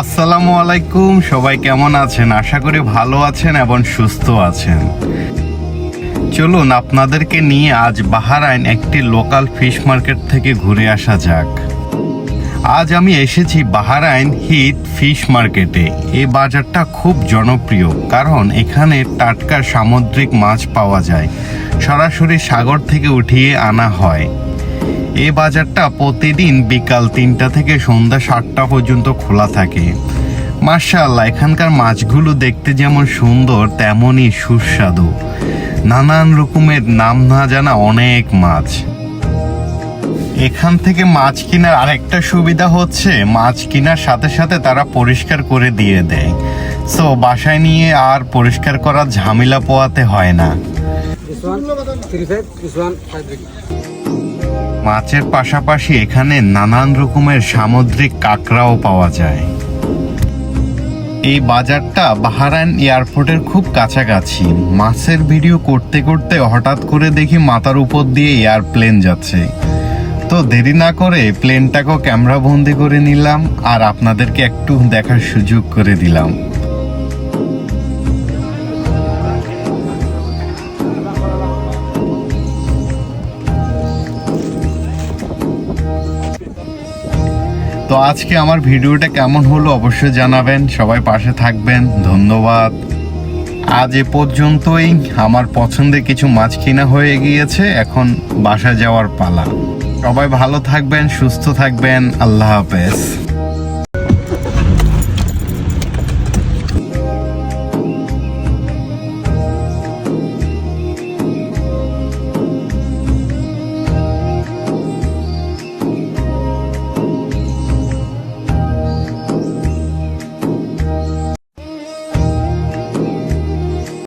আসসালামু আলাইকুম, সবাই কেমন আছেন? আশা করি ভালো আছেন এবং সুস্থ আছেন। চলুন আপনাদেরকে নিয়ে আজ বাহরাইন একটি লোকাল ফিশ মার্কেট থেকে ঘুরে আসা যাক। আজ আমি এসেছি বাহরাইন হিট ফিশ মার্কেটে। এই বাজারটা খুব জনপ্রিয় কারণ এখানে টাটকা সামুদ্রিক মাছ পাওয়া যায়, সরাসরি সাগর থেকে উঠিয়ে আনা হয়। এই বাজারটা প্রতিদিন বিকাল 3টা থেকে সন্ধ্যা 7টা পর্যন্ত খোলা থাকে। মাশাআল্লাহ, এখানকার মাছগুলো দেখতে যেমন সুন্দর তেমনই সুস্বাদু। নানান রকমের নাম না জানা অনেক মাছ। এখান থেকে মাছ কেনার আরেকটা সুবিধা হচ্ছে মাছ কেনার সাথে সাথে তারা পরিষ্কার করে দিয়ে দেয়, সো বাসায় নিয়ে আর পরিষ্কার করার ঝামেলা পোহাতে হয় না। মাছের পাশাপাশি এখানে নানান রকমের সামুদ্রিক কাঁকড়াও পাওয়া যায়। এই বাজারটা বাহরাইন এয়ারপোর্টের খুব কাছাকাছি। মাছের ভিডিও করতে করতে হঠাৎ করে দেখি মাথার উপর দিয়ে এয়ারপ্লেন যাচ্ছে, তো দেরি না করে প্লেনটাকেও ক্যামেরা বন্দি করে নিলাম আর আপনাদেরকে একটু দেখার সুযোগ করে দিলাম। তো আজকে আমার ভিডিওটা কেমন হলো অবশ্যই জানাবেন, সবাই পাশে থাকবেন। ধন্যবাদ। আজ এ পর্যন্তই। আমার পছন্দের কিছু মাছ কিনা হয়ে গিয়েছে, এখন বাসা যাওয়ার পালা। সবাই ভালো থাকবেন, সুস্থ থাকবেন। আল্লাহ হাফেজ।